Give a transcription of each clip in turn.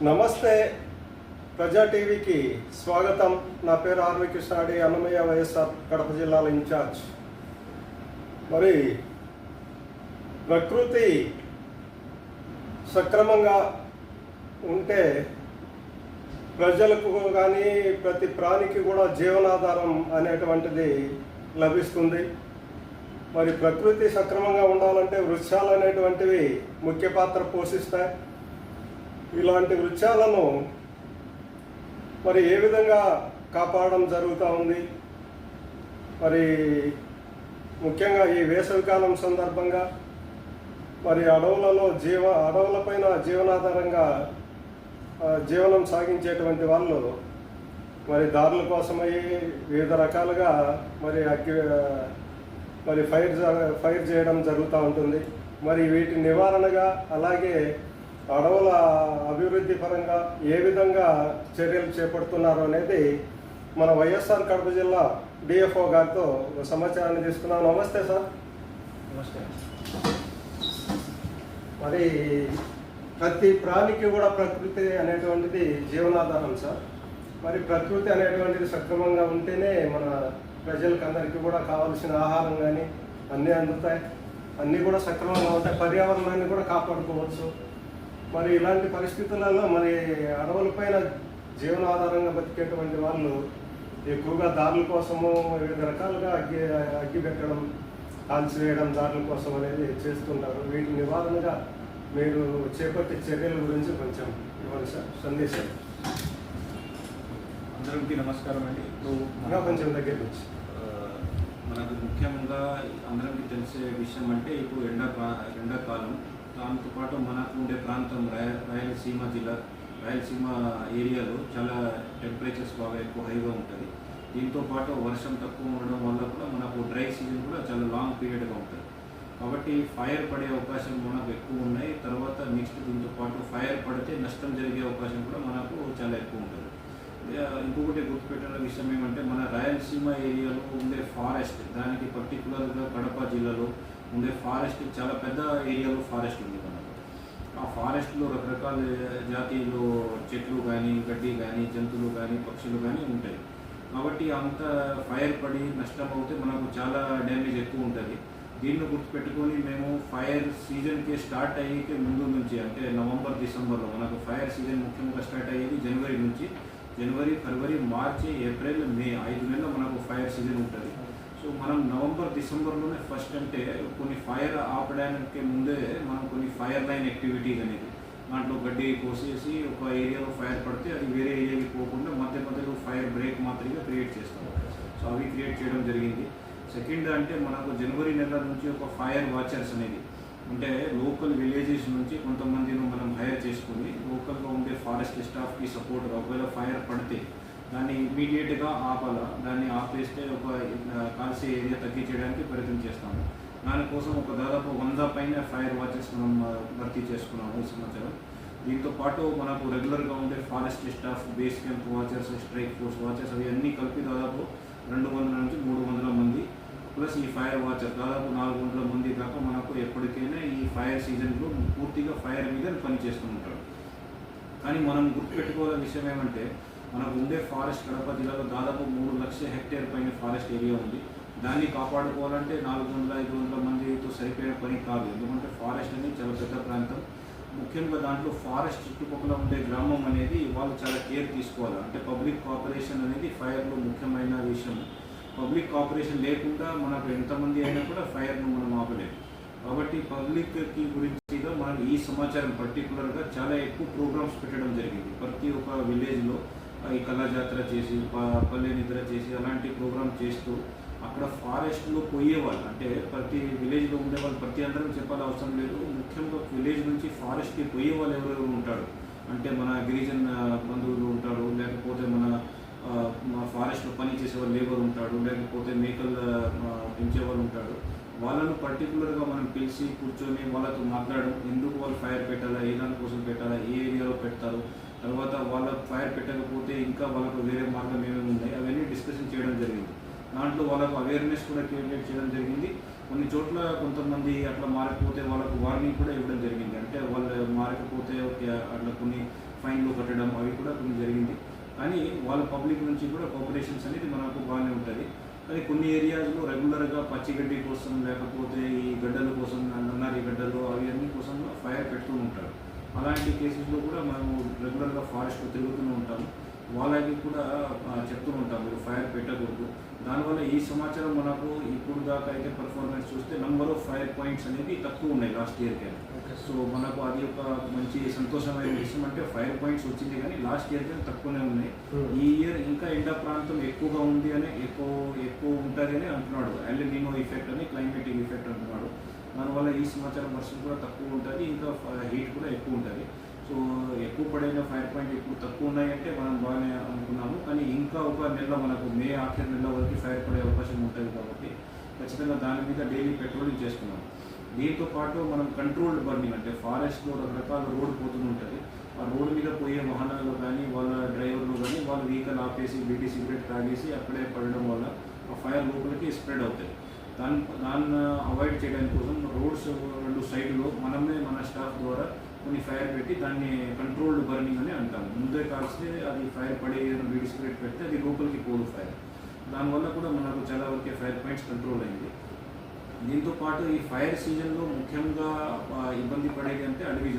నమస్తే ప్రజా టీవీకి స్వాగతం. నా పేరు ఆర్వి కృష్ణాడి, అన్నమయ్య వైఎస్ఆర్ కడప జిల్లాల ఇన్ఛార్జ్. మరి ప్రకృతి సక్రమంగా ఉంటే ప్రజలకు కానీ ప్రతి ప్రాణికి కూడా జీవనాధారం అనేటువంటిది లభిస్తుంది. మరి ప్రకృతి సక్రమంగా ఉండాలంటే వృక్షాలు అనేటువంటివి ముఖ్య పాత్ర పోషిస్తాయి. ఇలాంటి వృక్షాలను మరి ఏ విధంగా కాపాడడం జరుగుతూ ఉంది, మరి ముఖ్యంగా ఈ వేసవికాలం సందర్భంగా మరి అడవులపైన జీవనాధారంగా జీవనం సాగించేటువంటి వాళ్ళు మరి దారుల కోసమై వివిధ రకాలుగా మరి ఫైర్ చేయడం జరుగుతూ ఉంటుంది. మరి వీటి నివారణగా అలాగే అడవుల అభివృద్ధి పరంగా ఏ విధంగా చర్యలు చేపడుతున్నారు అనేది మన వైఎస్ఆర్ కడప జిల్లా డిఎఫ్ఓ గారితో సమాచారాన్ని తీసుకున్నాం. నమస్తే సార్. నమస్తే. మరి ప్రతి ప్రాణికి కూడా ప్రకృతి అనేటువంటిది జీవనాధారం సార్. మరి ప్రకృతి అనేటువంటిది సక్రమంగా ఉంటేనే మన ప్రజలకు అందరికీ కూడా కావాల్సిన ఆహారం కానీ అన్నీ అందుతాయి, అన్నీ కూడా సక్రమంగా ఉంటాయి, పర్యావరణాన్ని కూడా కాపాడుకోవచ్చు. మరి ఇలాంటి పరిస్థితులలో మరి అడవులపైన జీవనాధారంగా బతికేటువంటి వాళ్ళు ఎక్కువగా దారుల కోసము వివిధ రకాలుగా అగ్గి పెట్టడం, కాల్చివేయడం దారుల కోసం అనేది చేస్తుంటారు. వీటి నివారణగా మీరు చేపట్టే చర్యల గురించి కొంచెం ఇవ్వండి సార్, సందేశం. అందరికీ నమస్కారం అండి. ఇప్పుడు కొంచెం దగ్గర నుంచి మనకు ముఖ్యంగా అందరికీ తెలిసే విషయం అంటే ఇప్పుడు ఎండాకాలం, దాంతోపాటు మనకు ఉండే ప్రాంతం రాయలసీమ ఏరియాలో చాలా టెంపరేచర్స్ బాగా ఎక్కువ హైగా ఉంటుంది. దీంతోపాటు వర్షం తక్కువ ఉండడం వల్ల కూడా మనకు డ్రై సీజన్ కూడా చాలా లాంగ్ పీరియడ్గా ఉంటుంది. కాబట్టి ఫైర్ పడే అవకాశం మనకు ఎక్కువ ఉన్నాయి. తర్వాత నెక్స్ట్ దీంతోపాటు ఫైర్ పడితే నష్టం జరిగే అవకాశం కూడా మనకు చాలా ఎక్కువ ఉంటుంది. ఇంకొకటి గుర్తుపెట్టిన విషయం ఏమంటే మన రాయలసీమ ఏరియాలో ఉండే ఫారెస్ట్, దానికి పర్టికులర్గా కడప జిల్లాలో ఉండే ఫారెస్ట్ చాలా పెద్ద ఏరియాలో ఫారెస్ట్ ఉంది మనకు. ఆ ఫారెస్ట్లో రకరకాల జాతీయులు చెట్లు కానీ, గడ్డి కానీ, జంతువులు కానీ, పక్షులు కానీ ఉంటాయి. కాబట్టి అంత ఫైర్ పడి నష్టం అవుతే మనకు చాలా డ్యామేజ్ ఎక్కువ ఉంటుంది. దీన్ని గుర్తుపెట్టుకొని మేము ఫైర్ సీజన్కి స్టార్ట్ అయ్యేకి ముందు నుంచి, అంటే నవంబర్, డిసెంబర్లో మనకు ఫైర్ సీజన్ ముఖ్యంగా స్టార్ట్ అయ్యేది జనవరి నుంచి. జనవరి, ఫిబ్రవరి, మార్చి, ఏప్రిల్, మే 5 నెలలు మనకు ఫైర్ సీజన్ ఉంటుంది. సో మనం నవంబర్, డిసెంబర్లోనే ఫస్ట్ అంటే కొన్ని ఫైర్ ఆపడానికి ముందే మనం కొన్ని ఫైర్ లైన్ యాక్టివిటీస్ అనేది, దాంట్లో గడ్డి కోసేసి ఒక ఏరియాలో ఫైర్ పడితే అది వేరే ఏరియాకి పోకుండా మధ్యలో ఫైర్ బ్రేక్ మాత్రమే క్రియేట్ చేస్తాం. సో అవి క్రియేట్ చేయడం జరిగింది. సెకండ్ అంటే మనకు జనవరి నెల నుంచి ఒక ఫైర్ వాచర్స్ అనేది, అంటే లోకల్ విలేజెస్ నుంచి కొంతమందిని మనం హైర్ చేసుకుని లోకల్గా ఉండే ఫారెస్ట్ స్టాఫ్కి సపోర్ట్గా ఒకవేళ ఫైర్ పడితే దాన్ని ఇమీడియట్గా ఆపాలా, దాన్ని ఆపేస్తే ఒక కాల్సే ఏరియా తగ్గించడానికి ప్రయత్నం చేస్తాము. దానికోసం ఒక దాదాపు 100 పైన ఫైర్ వాచెస్ మనం భర్తీ చేసుకున్నాము ఈ సంవత్సరం. దీంతోపాటు మనకు రెగ్యులర్గా ఉండే forest staff, base camp watchers, strike force watchers అవి అన్నీ కలిపి దాదాపు 200 నుంచి 300 మంది ప్లస్ ఈ ఫైర్ వాచర్ దాదాపు 400 మంది దాకా మనకు ఎప్పటికైనా ఈ ఫైర్ సీజన్లో పూర్తిగా ఫైర్ మీద పనిచేస్తూ ఉంటారు. కానీ మనం గుర్తుపెట్టుకోవాల్సిన విషయం ఏమంటే మనకు ఉండే ఫారెస్ట్ కడప జిల్లాలో దాదాపు 3 లక్షల హెక్టేర్ పైన ఫారెస్ట్ ఏరియా ఉంది. దాన్ని కాపాడుకోవాలంటే 400-500 మందితో సరిపోయే పని కాదు. ఎందుకంటే ఫారెస్ట్ అనేది చాలా పెద్ద ప్రాంతం. ముఖ్యంగా దాంట్లో ఫారెస్ట్ చుట్టుపక్కల ఉండే గ్రామం అనేది వాళ్ళు చాలా కేర్ తీసుకోవాలి. అంటే పబ్లిక్ కోఆపరేషన్ అనేది ఫైర్లో ముఖ్యమైన విషయం. పబ్లిక్ కోఆపరేషన్ లేకుండా మనకు ఎంతమంది అయినా కూడా ఫైర్ను మనం ఆపలేము. కాబట్టి పబ్లిక్కి గురించిగా మనం ఈ సమాచారం పర్టికులర్గా చాలా ఎక్కువ ప్రోగ్రామ్స్ పెట్టడం జరిగింది. ప్రతి ఒక్క విలేజ్లో ఈ కళాజాతర చేసి, పల్లె నిద్ర చేసి అలాంటి ప్రోగ్రామ్ చేస్తూ అక్కడ ఫారెస్ట్లో పోయేవాళ్ళు, అంటే ప్రతి విలేజ్లో ఉండేవాళ్ళు, ప్రతి అందరం చెప్పాల్సిన అవసరం లేదు. ముఖ్యంగా విలేజ్ నుంచి ఫారెస్ట్కి పోయే వాళ్ళు ఎవరెవరు ఉంటారు అంటే మన గిరిజన బంధువులు ఉంటారు, లేకపోతే మన ఫారెస్ట్లో పని చేసేవాళ్ళు లేబర్ ఉంటాడు, లేకపోతే మేకలు పెంచేవాళ్ళు ఉంటాడు. వాళ్ళను పర్టికులర్గా మనం పిలిచి కూర్చొని వాళ్ళతో మాట్లాడడం, ఎందుకు వాళ్ళు ఫైర్ పెట్టాలా, ఏ దానికోసం పెట్టాలా, ఏ ఏరియాలో పెడతారు, తర్వాత వాళ్ళ ఫైర్ పెట్టకపోతే ఇంకా వాళ్ళకు వేరే మార్గం ఏమేమి ఉన్నాయి అవన్నీ డిస్కషన్ చేయడం జరిగింది. దాంట్లో వాళ్ళకు అవేర్నెస్ కూడా క్రియేట్ చేయడం జరిగింది. కొన్ని చోట్ల కొంతమంది అట్లా మారకపోతే వాళ్ళకు వార్నింగ్ కూడా ఇవ్వడం జరిగింది. అంటే వాళ్ళు మారకపోతే అట్లా కొన్ని ఫైన్లు కట్టడం అవి కూడా కొన్ని జరిగింది. కానీ వాళ్ళ పబ్లిక్ నుంచి కూడా కోఆపరేషన్స్ అనేది మనకు బాగానే ఉంటుంది. కానీ కొన్ని ఏరియాస్లో రెగ్యులర్గా పచ్చిగడ్డి కోసం లేకపోతే ఈ గడ్డల కోసం నన్నారి గడ్డలు అవి అన్ని కోసం ఫైర్ పెడుతూ ఉంటారు. అలాంటి కేసెస్లో కూడా మనము రెగ్యులర్గా ఫారెస్ట్ తిరుగుతూనే ఉంటాము. వాళ్ళకి కూడా చెప్తూ ఉంటాం మీరు ఫైర్ పెట్టకూడదు. దానివల్ల ఈ సమాచారం మనకు ఇప్పుడు దాకా అయితే పర్ఫార్మెన్స్ చూస్తే నెంబర్ ఆఫ్ ఫైర్ పాయింట్స్ అనేది తక్కువ ఉన్నాయి లాస్ట్ ఇయర్కి. సో మనకు అది ఒక మంచి సంతోషమైన విషయం. అంటే ఫైర్ పాయింట్స్ వచ్చింది కానీ లాస్ట్ ఇయర్ కానీ తక్కువనే ఉన్నాయి. ఈ ఇయర్ ఇంకా ఎండ ప్రాంతం ఎక్కువగా ఉంది అని ఎక్కువ ఉంటుంది అని అంటున్నాడు. ఎల్ నినో ఎఫెక్ట్ అని క్లైమేటిక్ ఎఫెక్ట్ అంటున్నాడు. దానివల్ల ఈ సంవత్సరం వర్షం కూడా తక్కువ ఉంటుంది, ఇంకా హీట్ కూడా ఎక్కువ ఉంటుంది. సో ఎక్కువ పడిన ఫైర్ పాయింట్ ఇప్పుడు తక్కువ ఉన్నాయంటే మనం బాగానే అనుకున్నాము. కానీ ఇంకా ఒక నెల మనకు మే ఆఖరి నెల వరకు ఫైర్ పడే అవకాశం ఉంటుంది కాబట్టి ఖచ్చితంగా దాని మీద డైలీ పెట్రోలింగ్ చేస్తున్నాం. దీంతో పాటు మనం కంట్రోల్డ్ బర్నింగ్ అంటే ఫారెస్ట్లో రకరకాల రోడ్డు పోతూ ఉంటుంది. ఆ రోడ్డు మీద పోయే వాహనాలు కానీ వాళ్ళ డ్రైవర్లు కానీ వాళ్ళ వెహికల్ ఆపేసి బీడీ సిగరెట్ తాగేసి అక్కడే పడడం వల్ల ఆ ఫైర్ లోపలికి స్ప్రెడ్ అవుతాయి. దాన్ని అవాయిడ్ చేయడానికి కోసం రోడ్స్ 2 సైడ్లో మనమే మన స్టాఫ్ ద్వారా కొన్ని ఫైర్ పెట్టి దాన్ని కంట్రోల్డ్ బర్నింగ్ అని అంటాము. ముందే కాల్స్తే అది ఫైర్ పడే బీడీ సిగరెట్ పెడితే అది లోపలికి పోదు ఫైర్. దానివల్ల కూడా మనకు చాలా వరకే ఫైర్ పాయింట్స్ కంట్రోల్ అయింది. దీంతో పాటు ఈ ఫైర్ సీజన్లో ముఖ్యంగా ఇబ్బంది పడేది అంటే అడవి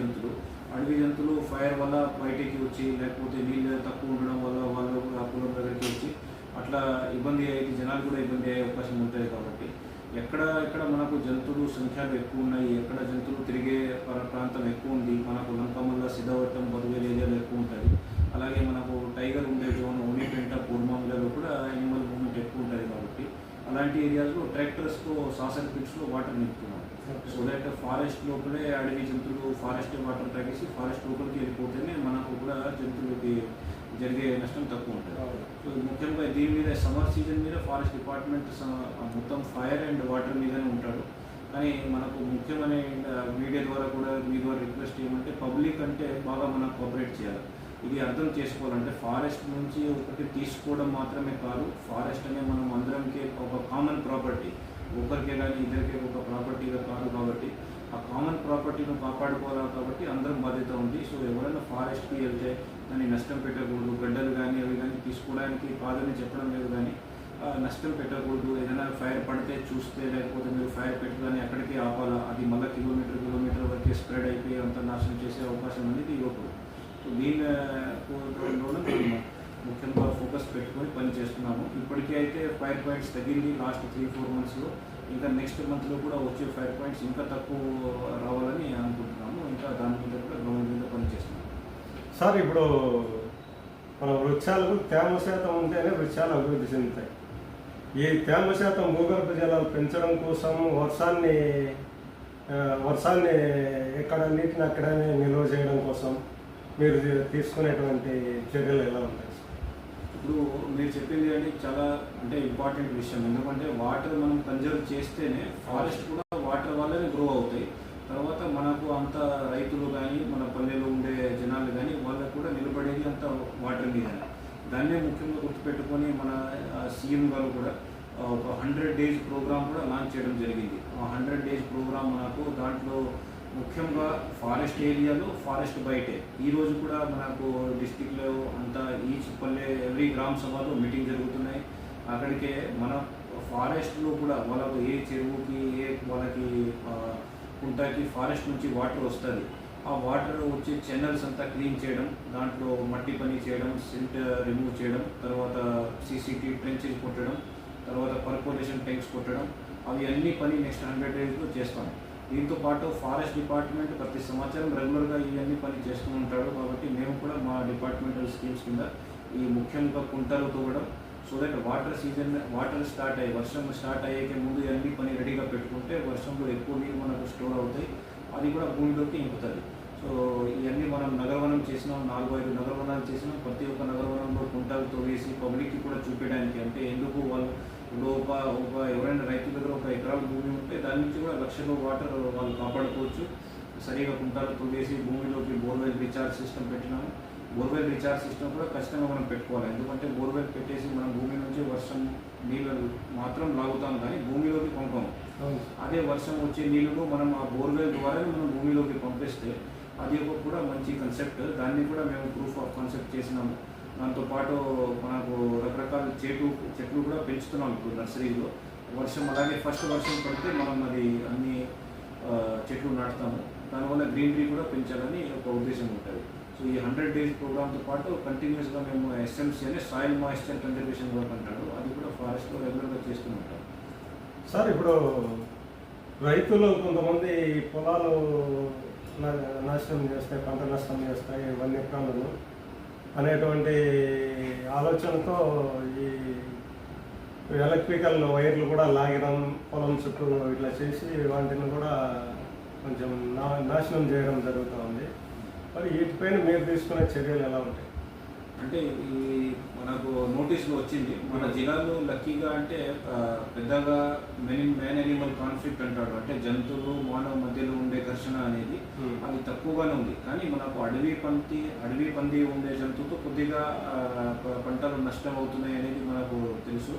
జంతువులు ఫైర్ వల్ల బయటికి వచ్చి లేకపోతే నీళ్ళు తక్కువ ఉండడం వల్ల వాళ్ళు ఆ పొలం దగ్గరికి వచ్చి అట్లా ఇబ్బంది అయ్యేది, జనాలు కూడా ఇబ్బంది అయ్యే అవకాశం ఉంటుంది. కాబట్టి ఎక్కడ మనకు జంతువులు సంఖ్యలు ఎక్కువ ఉన్నాయి, ఎక్కడ జంతువులు తిరిగే ప్రాంతం ఎక్కువ ఉంది, మనకు లంకమల్ల సిద్ధవట్టం బదువేలు ఏరియాలో ఎక్కువ ఉంటుంది. అలాగే మనకు టైగర్ ఉండే జోన్ ఓనిపెంట పూర్మాంగలో కూడా యానిమల్ మూవ్మెంట్ ఎక్కువ ఉంటుంది. కాబట్టి అలాంటి ఏరియాస్లో ట్రాక్టర్స్తో సాసర్ పిట్స్లో వాటర్ నింపుతున్నాం. సో దట్ ఫారెస్ట్ లోపలే అడవి జంతువులు ఫారెస్ట్ వాటర్ తాగేసి ఫారెస్ట్ లోపలికి వెళ్ళిపోతేనే మనకు కూడా జంతువులకి జరిగే నష్టం తక్కువ ఉంటుంది. సో ముఖ్యంగా దీని మీద సమ్మర్ సీజన్ మీద ఫారెస్ట్ డిపార్ట్మెంట్ మొత్తం ఫైర్ అండ్ వాటర్ మీదనే ఉంటాడు. కానీ మనకు ముఖ్యమైన మీడియా ద్వారా కూడా మీ ద్వారా రిక్వెస్ట్ ఏమంటే పబ్లిక్ అంటే బాగా మనం కోఆపరేట్ చేయాలి. ఇది అర్థం చేసుకోవాలంటే ఫారెస్ట్ నుంచి ఒకటి తీసుకోవడం మాత్రమే కాదు, ఫారెస్ట్ అనే మనం అందరంకి ఒక కామన్ ప్రాపర్టీ, ఒకరికే కానీ ఇద్దరికే ఒక ప్రాపర్టీగా కాదు. కాబట్టి ఆ కామన్ ప్రాపర్టీని కాపాడుకోవాలి. కాబట్టి అందరం బాధ్యత ఉంది. సో ఎవరైనా ఫారెస్ట్కి వెళ్తే దాన్ని నష్టం పెట్టకూడదు. గడ్డలు కానీ అవి కానీ తీసుకోవడానికి కాదని చెప్పడం లేదు, కానీ నష్టం పెట్టకూడదు. ఏదైనా ఫైర్ పడితే చూస్తే లేకపోతే మీరు ఫైర్ పెట్టగానే అక్కడికి ఆపాలా, అది మళ్ళీ కిలోమీటర్ వరకే స్ప్రెడ్ అయిపోయి అంత నాశనం చేసే అవకాశం అనేది ఇవ్వకూడదు. సో దీనిలో ముఖ్యంగా ఫోకస్ పెట్టుకొని పని చేస్తున్నాము. ఇప్పటికీ అయితే ఫైర్ పాయింట్స్ తగ్గింది లాస్ట్ 3-4 మంత్స్లో. ఇంకా నెక్స్ట్ మంత్లో కూడా వచ్చే ఫైర్ పాయింట్స్ ఇంకా తక్కువ రావాలని అనుకుంటున్నాము. ఇంకా దాని మీద కూడా గవర్నమెంట్ మీద పనిచేస్తున్నాము. సార్, ఇప్పుడు మన వృక్షాలకు తేమ శాతం ఉంటేనే వృక్షాలు అభివృద్ధి చెందుతాయి. ఈ తేమ శాతం భూగర్భ జలాలు పెంచడం కోసం వర్షాన్ని ఎక్కడ నీటిని అక్కడనే నిల్వ చేయడం కోసం మీరు తీసుకునేటువంటి చర్యలు ఎలా ఉంటాయి? ఇప్పుడు మీరు చెప్పింది అంటే చాలా ఇంపార్టెంట్ విషయం. ఎందుకంటే వాటర్ మనం కన్జర్వ్ చేస్తేనే ఫారెస్ట్ కూడా వాటర్ వల్లనే గ్రో అవుతాయి. తర్వాత మనకు అంత రైతులు కానీ మన పల్లెలో ఉండే జనాలు కానీ వాళ్ళకు కూడా నిలబడేది అంత వాటర్ మీద. దాన్నే ముఖ్యంగా గుర్తుపెట్టుకొని మన సీఎం గారు కూడా ఒక 100 days ప్రోగ్రామ్ కూడా లాంచ్ చేయడం జరిగింది. ఆ 100 days ప్రోగ్రామ్ మనకు దాంట్లో ముఖ్యంగా ఫారెస్ట్ ఏరియాలో ఫారెస్ట్ బయటే ఈరోజు కూడా మనకు డిస్టిక్లో అంతా ఈచ్ పల్లె ఎవ్రీ గ్రామ సభలో మీటింగ్ జరుగుతున్నాయి. అక్కడికే మన ఫారెస్ట్లో కూడా వాళ్ళకు ఏ చెరువుకి వాళ్ళకి కుంటకి ఫారెస్ట్ నుంచి వాటర్ వస్తుంది. ఆ వాటర్ వచ్చే ఛానల్స్ అంతా క్లీన్ చేయడం, దాంట్లో మట్టి పని చేయడం, సిల్ట్ రిమూవ్ చేయడం, తర్వాత CCT ట్రెంచెస్ కొట్టడం, తర్వాత పర్కోలేషన్ ట్యాంక్స్ కొట్టడం, అవి అన్ని పని నెక్స్ట్ 100 daysలో చేస్తాం. దీంతో పాటు ఫారెస్ట్ డిపార్ట్మెంట్ ప్రతి సంవత్సరం రెగ్యులర్గా ఇవన్నీ పని చేస్తూ ఉంటాడు. కాబట్టి మేము కూడా మా డిపార్ట్మెంటల్ స్కీమ్స్ కింద ఈ ముఖ్యంగా కుంటలు తవ్వడం, సో దట్ వాటర్ స్టార్ట్ అయ్యి వర్షం స్టార్ట్ అయ్యేకే ముందు ఇవన్నీ పని రెడీగా పెట్టుకుంటే వర్షంలో ఎక్కువ నీరు మనకు స్టోర్ అవుతాయి, అది కూడా భూమిలోకి ఇంకుతుంది. సో ఇవన్నీ మనం నగరవనం చేసినాం, 4-5 నగరవనాలు చేసినాం. ప్రతి ఒక్క నగరవనంలో కుంటలు తవ్వేసి పబ్లిక్కి కూడా చూపించడానికి, అంటే ఎందుకు వాళ్ళు ఇప్పుడు ఒక ఎవరైనా రైతు దగ్గర 1 ఎకరాల భూమి ఉంటే దాని నుంచి కూడా లక్షలో వాటర్ వాళ్ళు కాపాడుకోవచ్చు. సరిగా కుంటాలు తవ్వేసి భూమిలోకి బోర్వెల్ రీఛార్జ్ సిస్టమ్ పెట్టినాము. బోర్వెల్ రీఛార్జ్ సిస్టమ్ కూడా ఖచ్చితంగా మనం పెట్టుకోవాలి. ఎందుకంటే బోర్వెల్ పెట్టేసి మనం భూమి నుంచి వర్షం నీళ్ళు మాత్రం లాగుతాం కానీ భూమిలోకి పంపము. అదే వర్షం వచ్చే నీళ్ళను మనం ఆ బోర్వెల్ ద్వారా మనం భూమిలోకి పంపిస్తే అది ఒక కూడా మంచి కన్సెప్ట్. దాన్ని కూడా మేము ప్రూఫ్ ఆఫ్ కాన్సెప్ట్ చేసినాము. దాంతోపాటు మనకు రకరకాల చెట్లు కూడా పెంచుతున్నాం ఇప్పుడు నర్సరీలో. వర్షం అలాగే ఫస్ట్ వర్షం పడితే మనం అది అన్ని చెట్లు నాటుతాము. దానివల్ల గ్రీనరీ కూడా పెంచాలని ఒక ఉద్దేశం ఉంటుంది. సో ఈ 100 days ప్రోగ్రామ్తో పాటు కంటిన్యూస్గా మేము ఎస్ఎంసీ అనే సాయిల్ మాయిశ్చర్ కన్జర్వేషన్ వర్క్ అంటారు, అది కూడా ఫారెస్ట్లో రెగ్యులర్గా చేస్తూ ఉంటాం. సార్ ఇప్పుడు రైతులు కొంతమంది పొలాలు నాశనం చేస్తాయి, పంట నష్టం చేస్తాయి, వన్యప్రాణులు అనేటువంటి ఆలోచనతో ఈ ఎలక్ట్రికల్ వైర్లు కూడా లాగడం, పొలం చుట్టూ ఇట్లా చేసి వాటిని కూడా కొంచెం నాశనం చేయడం జరుగుతూ ఉంది. మరి వీటిపైన మీరు తీసుకునే చర్యలు ఎలా ఉంటాయి? అంటే ఈ మనకు నోటీసులు వచ్చింది మన జిల్లాలో లక్కీగా, అంటే పెద్దగా మ్యాన్ యానిమల్ కాన్ఫ్లిక్ట్ అంటాడు, అంటే జంతువులు మానవ మధ్యలో ఉండే ఘర్షణ అనేది అది తక్కువగానే ఉంది. కానీ మనకు అడవి పంది ఉండే జంతువుతో కొద్దిగా పంటలు నష్టం అవుతున్నాయి అనేది మనకు తెలుసు.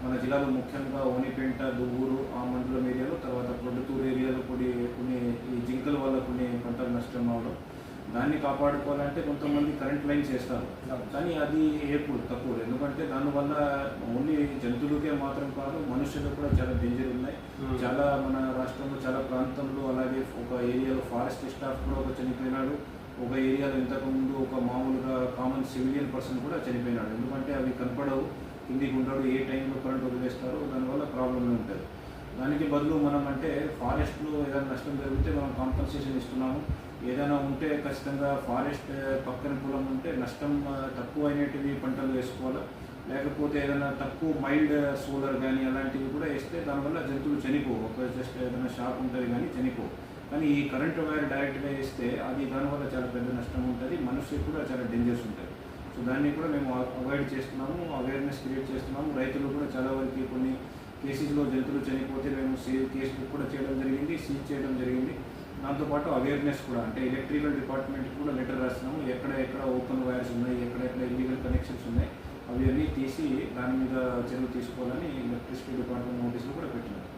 మన జిల్లాలో ముఖ్యంగా ఓనిపెంట, దువ్వూరు ఆ మండలం ఏరియాలో, తర్వాత ప్రొద్దుటూరు ఏరియాలో కొన్ని ఈ జింకల వల్ల కొన్ని పంటలు నష్టం అవడం, దాన్ని కాపాడుకోవాలంటే కొంతమంది కరెంట్ లైన్స్ వేస్తారు. కానీ అది ఎప్పుడు తక్కువ, ఎందుకంటే దానివల్ల ఓన్లీ జంతువులకే మాత్రం కాదు మనుషులకు కూడా చాలా డేంజర్ ఉన్నాయి. చాలా మన రాష్ట్రంలో చాలా ప్రాంతంలో, అలాగే ఒక ఏరియాలో ఫారెస్ట్ స్టాఫ్ కూడా ఒక చనిపోయినాడు. ఒక ఏరియాలో ఇంతకుముందు ఒక మామూలుగా కామన్ సివిలియన్ పర్సన్ కూడా చనిపోయినాడు. ఎందుకంటే అవి కనపడవు, కిందికి ఉంటాడు, ఏ టైంలో కరెంట్ వదిలేస్తారో దానివల్ల ప్రాబ్లమే ఉంటుంది. దానికి బదులు మనం అంటే ఫారెస్ట్లో ఏదైనా నష్టం జరిగితే మనం కాంపన్సేషన్ ఇస్తున్నాము. ఏదైనా ఉంటే ఖచ్చితంగా ఫారెస్ట్ పక్కన పొలం ఉంటే నష్టం తక్కువ అయినటివి పంటలు వేసుకోవాలి. లేకపోతే ఏదైనా తక్కువ మైల్డ్ సోలర్ కానీ అలాంటివి కూడా వేస్తే దానివల్ల జంతువులు చనిపోవు. ఒక జస్ట్ ఏదైనా షాక్ ఉంటుంది కానీ చనిపోవు. కానీ ఈ కరెంట్ వైర్ డైరెక్ట్గా వేస్తే అది దానివల్ల చాలా పెద్ద నష్టం ఉంటుంది, మనుషులకు కూడా చాలా డేంజర్స్ ఉంటాయి. సో దాన్ని కూడా మేము అవాయిడ్ చేస్తున్నాము, అవేర్నెస్ క్రియేట్ చేస్తున్నాము. రైతులు కూడా చాలా వరకు కొన్ని కేసెస్లో జంతువులు చనిపోతే మేము కేసు కూడా చేయడం జరిగింది, సీజ్ చేయడం జరిగింది. దాంతోపాటు అవేర్నెస్ కూడా, అంటే ఎలక్ట్రికల్ డిపార్ట్మెంట్కి కూడా లెటర్ రాస్తున్నాము. ఎక్కడ ఓపెన్ వైర్స్ ఉన్నాయి, ఎక్కడెక్కడ ఇల్లీగల్ కనెక్షన్స్ ఉన్నాయి, అవి అన్నీ తీసి దాని మీద చర్యలు తీసుకోవాలని ఎలక్ట్రిసిటీ డిపార్ట్మెంట్ నోటీసులు కూడా పెట్టినారు.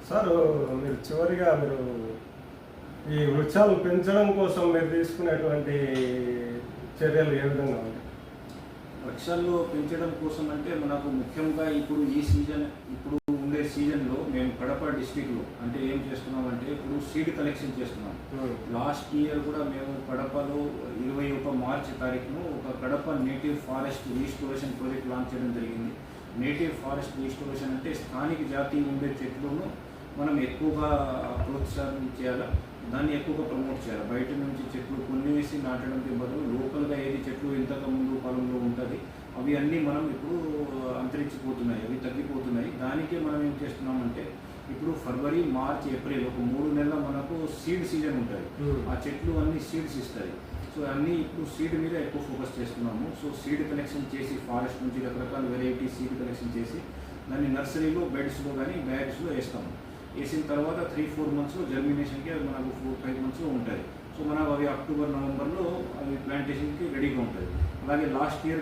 సార్ మీరు చివరిగా మీరు ఈ వృక్షాలు పెంచడం కోసం మీరు తీసుకునేటువంటి చర్యలు ఏ విధంగా ఉన్నాయి? వృక్షాలు పెంచడం కోసం అంటే మనకు ముఖ్యంగా ఇప్పుడు ఈ ఇప్పుడు ఉండే సీజన్లో మేము కడప డిస్ట్రిక్ట్లో అంటే ఏం చేస్తున్నామంటే ఇప్పుడు సీడ్ కలెక్షన్ చేస్తున్నాం. లాస్ట్ ఇయర్ కూడా మేము కడపలో 21 మార్చి తారీఖును ఒక Kadapa native forest restoration project launch చేయడం జరిగింది. నేటివ్ ఫారెస్ట్ రీస్టోరేషన్ అంటే స్థానిక జాతి ఉండే చెట్లను మనం ఎక్కువగా ప్రోత్సాహం చేయాలి, దాన్ని ఎక్కువగా ప్రమోట్ చేయాలి. బయట నుంచి చెట్లు కొనేసి నాటడానికి బదులు లోకల్గా ఏది చెట్లు ఇంతకుముందు కాలంలో ఉంటుంది అవి అన్నీ మనం ఇప్పుడు అంతరించిపోతున్నాయి, అవి తగ్గిపోతున్నాయి. దానికే మనం ఏం చేస్తున్నామంటే ఇప్పుడు ఫిబ్రవరి, మార్చ్, ఏప్రిల్ ఒక 3 నెలల మనకు సీడ్ సీజన్ ఉంటుంది. ఆ చెట్లు అన్ని సీడ్స్ ఇస్తాయి. సో అన్నీ ఇప్పుడు సీడ్ మీద ఎక్కువ ఫోకస్ చేస్తున్నాము. సో సీడ్ కలెక్షన్ చేసి ఫారెస్ట్ నుంచి రకరకాల వెరైటీ సీడ్ కలెక్షన్ చేసి దాన్ని నర్సరీలో, బెడ్స్లో కానీ బ్యాగ్స్లో వేస్తాము. వేసిన తర్వాత 3-4 monthsలో జర్మినేషన్కి అది మనకు 4-5 monthsలో ఉంటాయి. సో మనకు అవి అక్టోబర్, నవంబర్లో అవి ప్లాంటేషన్కి రెడీగా ఉంటుంది. అలాగే లాస్ట్ ఇయర్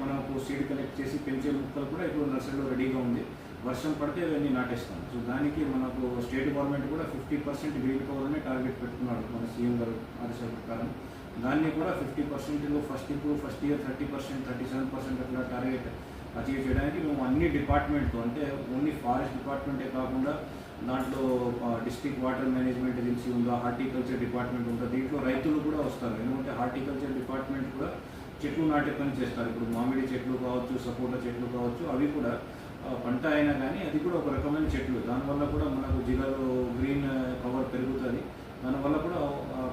మనకు సీడ్ కలెక్ట్ చేసి పెంచే మొక్కలు కూడా ఇప్పుడు నర్సరీలో రెడీగా ఉంది. వర్షం పడితే అవన్నీ నాటేస్తాం. సో దానికి మనకు స్టేట్ గవర్నమెంట్ కూడా 50% గ్రీన్ కవర్ అనే టార్గెట్ పెట్టుకున్నాడు మన సీఎం గారు ఆదేశాల ప్రకారం. దాన్ని కూడా 50%లో ఫస్ట్ ఇయర్ 30%, 37% అట్లా టార్గెట్ అచీవ్ చేయడానికి మేము అన్ని డిపార్ట్మెంట్తో, అంటే ఓన్లీ ఫారెస్ట్ డిపార్ట్మెంటే కాకుండా దాంట్లో డిస్ట్రిక్ట్ వాటర్ మేనేజ్మెంట్ ఏజెన్సీ ఉందా, హార్టికల్చర్ డిపార్ట్మెంట్ ఉందా, దీంట్లో రైతులు కూడా వస్తారు. ఎందుకంటే హార్టికల్చర్ డిపార్ట్మెంట్ కూడా చెట్లు నాటే పని చేస్తారు. ఇప్పుడు మామిడి చెట్లు కావచ్చు, సపోటా చెట్లు కావచ్చు, అవి కూడా పంట అయినా కానీ అది కూడా ఒక రకమైన చెట్లు. దానివల్ల కూడా మనకు జిల్లాలో గ్రీన్ కవర్ పెరుగుతుంది, దానివల్ల కూడా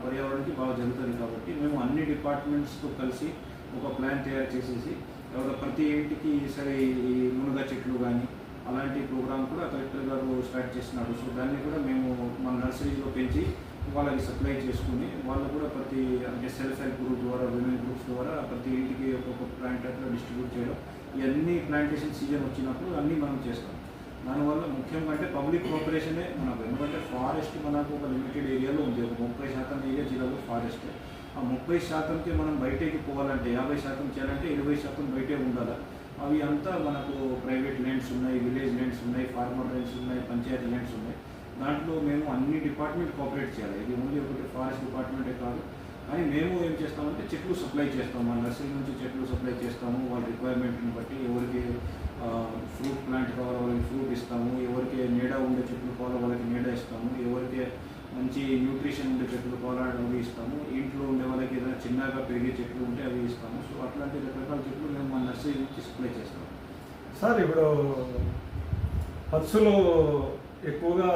పర్యావరణానికి బాగా జరుగుతుంది. కాబట్టి మేము అన్ని డిపార్ట్మెంట్స్తో కలిసి ఒక ప్లాన్ తయారు చేసేసి ప్రతి ఇంటికి సరే ఈ మునగ చెట్లు కానీ అలాంటి ప్రోగ్రామ్ కూడా కలెక్టర్ గారు స్టార్ట్ చేస్తున్నాడు. సో దాన్ని కూడా మేము మన నర్సరీలో పెంచి వాళ్ళకి సప్లై చేసుకుని వాళ్ళు కూడా అంటే సెల్ఫ్ హెల్ప్ గ్రూప్ ద్వారా, విమెన్ గ్రూప్స్ ద్వారా ప్రతి ఇంటికి ఒక్కొక్క ప్లాంట్ అట్లా డిస్ట్రిబ్యూట్ చేయడం. ఇవన్నీ ప్లాంటేషన్ సీజన్ వచ్చినప్పుడు అన్నీ మనం చేస్తాం. దానివల్ల ముఖ్యంగా అంటే పబ్లిక్ కోఆపరేషనే మనకు, ఎందుకంటే ఫారెస్ట్ మనకు ఒక లిమిటెడ్ ఏరియాలో ఉంది, ఒక 30% ఏరియా జిల్లాలో ఫారెస్ట్. ఆ 30%కి మనం బయటకి పోవాలంటే 50% చేయాలంటే 20% బయటే ఉండాలి. అవి అంతా మనకు ప్రైవేట్ ల్యాండ్స్ ఉన్నాయి, విలేజ్ ల్యాండ్స్ ఉన్నాయి, ఫార్మర్ ల్యాండ్స్ ఉన్నాయి, పంచాయతీ ల్యాండ్స్ ఉన్నాయి. దాంట్లో మేము అన్ని డిపార్ట్మెంట్ కోఆపరేట్ చేయాలి. ఇది ఓన్లీ ఒకటి ఫారెస్ట్ డిపార్ట్మెంటే కాదు. కానీ మేము ఏం చేస్తామంటే చెట్లు సప్లై చేస్తాము, మన నర్సరీ నుంచి చెట్లు సప్లై చేస్తాము. వాళ్ళ రిక్వైర్మెంట్ని బట్టి ఎవరికి ఫ్రూట్ ప్లాంట్ కావాలో వాళ్ళకి ఫ్రూట్ ఇస్తాము, ఎవరికి నీడ ఉండే చెట్లు కావాలో వాళ్ళకి నీడ ఇస్తాము, ఎవరికి మంచి న్యూట్రిషన్ ఉండే చెట్లు కావాలో అవి ఇస్తాము, ఇంట్లో ఉండే వాళ్ళకి ఏదైనా చిన్నగా పెరిగే చెట్లు ఉంటే అవి ఇస్తాము. సో అట్లాంటి రకరకాల చెట్లు మేము మన నర్సరీ నుంచి సప్లై చేస్తాము. సార్ ఇప్పుడు పచ్చులు ఎక్కువగా